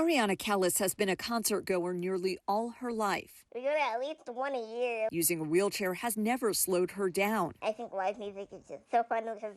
Ariana Callis has been a concert goer nearly all her life. We go to at least one a year. Using a wheelchair has never slowed her down. I think live music is just so fun because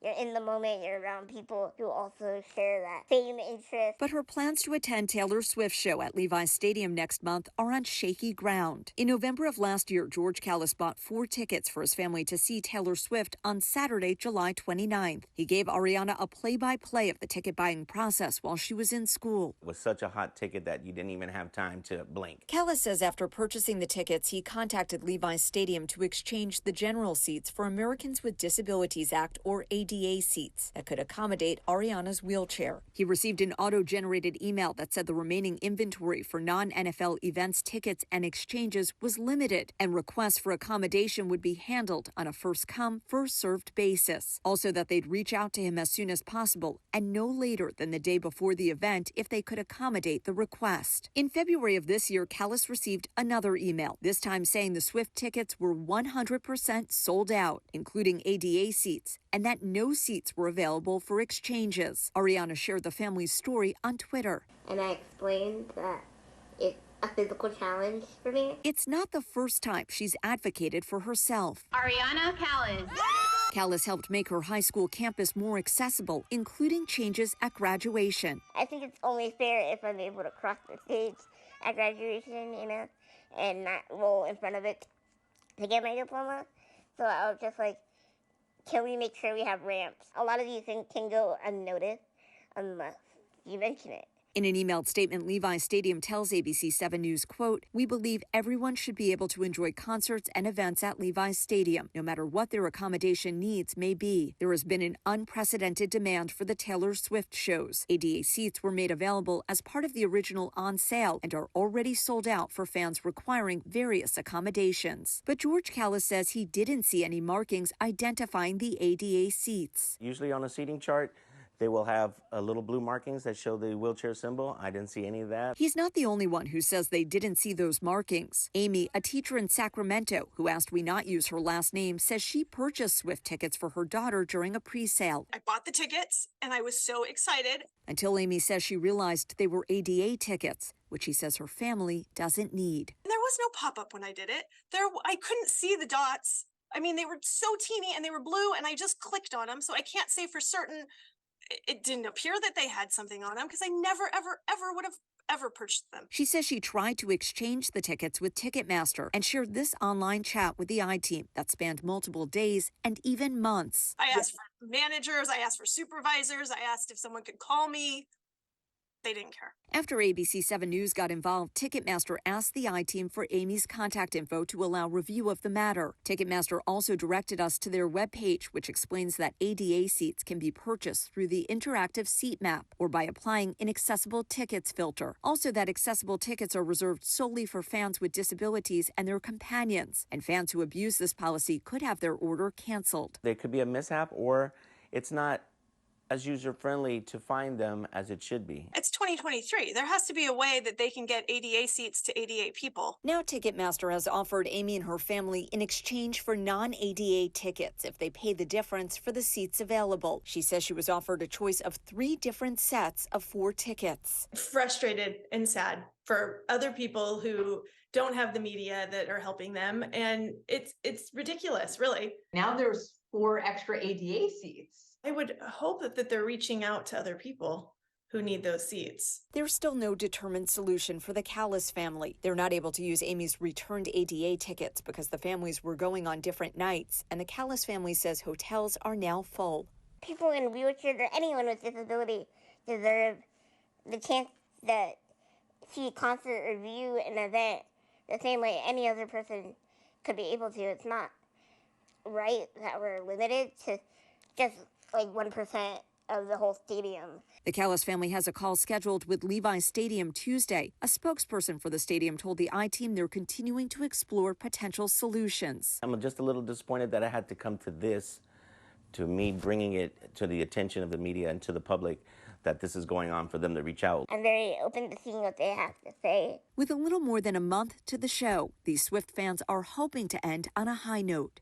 you're in the moment, you're around people who also share that same interest. But her plans to attend Taylor Swift's show at Levi Stadium next month are on shaky ground. In November of last year, George Callis bought 4 tickets for his family to see Taylor Swift on Saturday, July 29th. He gave Ariana a play-by-play of the ticket buying process while she was in school. It was such a hot ticket that you didn't even have time to blink. Callis says after purchasing the tickets, he contacted Levi Stadium to exchange the general seats for Americans with Disabilities Act or ADA seats that could accommodate Ariana's wheelchair. He received an auto-generated email that said the remaining inventory for non-NFL events tickets and exchanges was limited, and requests for accommodation would be handled on a first-come, first-served basis. Also that they'd reach out to him as soon as possible and no later than the day before the event if they could accommodate the request. In February of this year, Callis received another email, this time saying the Swift tickets were 100% sold out, including ADA seats, and that no seats were available for exchanges. Ariana shared the family's story on Twitter. And I explained that it's a physical challenge for me. It's not the first time she's advocated for herself. Ariana Callis. Callis helped make her high school campus more accessible, including changes at graduation. I think it's only fair if I'm able to cross the stage at graduation, and not roll in front of it to get my diploma. So I was just like, can we make sure we have ramps? A lot of these things can go unnoticed unless you mention it. In an emailed statement, Levi Stadium tells ABC 7 News, quote, "We believe everyone should be able to enjoy concerts and events at Levi Stadium, no matter what their accommodation needs may be. There has been an unprecedented demand for the Taylor Swift shows. ADA seats were made available as part of the original on sale and are already sold out for fans requiring various accommodations." But George Callis says he didn't see any markings identifying the ADA seats. Usually on a seating chart, they will have little blue markings that show the wheelchair symbol. I didn't see any of that. He's not the only one who says they didn't see those markings. Amy, a teacher in Sacramento who asked we not use her last name, says she purchased Swift tickets for her daughter during a pre-sale. I bought the tickets and I was so excited. Until Amy says she realized they were ADA tickets, which she says her family doesn't need. And there was no pop-up when I did it. I couldn't see the dots. I mean, they were so teeny and they were blue and I just clicked on them. So I can't say for certain. It didn't appear that they had something on them because I never, ever, ever would have ever purchased them. She says she tried to exchange the tickets with Ticketmaster and shared this online chat with the I-team that spanned multiple days and even months. I asked for managers, I asked for supervisors, I asked if someone could call me. They didn't care. After ABC 7 News got involved, Ticketmaster asked the I-team for Amy's contact info to allow review of the matter. Ticketmaster also directed us to their webpage, which explains that ADA seats can be purchased through the interactive seat map or by applying an accessible tickets filter. Also, that accessible tickets are reserved solely for fans with disabilities and their companions, and fans who abuse this policy could have their order canceled. There could be a mishap, or it's not as user-friendly to find them as it should be. It's 2023. There has to be a way that they can get ADA seats to ADA people. Now Ticketmaster has offered Amy and her family in exchange for non-ADA tickets if they pay the difference for the seats available. She says she was offered a choice of 3 different sets of 4 tickets. Frustrated and sad for other people who don't have the media that are helping them. And it's ridiculous, really. Now there's 4 extra ADA seats. I would hope that they're reaching out to other people who need those seats. There's still no determined solution for the Callis family. They're not able to use Amy's returned ADA tickets because the families were going on different nights, and the Callis family says hotels are now full. People in wheelchairs or anyone with disability deserve the chance to see a concert or view an event the same way any other person could be able to. It's not right that we're limited to just like 1% of the whole stadium. The Callis family has a call scheduled with Levi Stadium Tuesday. A spokesperson for the stadium told the I-team they're continuing to explore potential solutions. I'm just a little disappointed that I had to come to this, to me bringing it to the attention of the media and to the public that this is going on, for them to reach out. I'm very open to seeing what they have to say. With a little more than a month to the show, these Swift fans are hoping to end on a high note.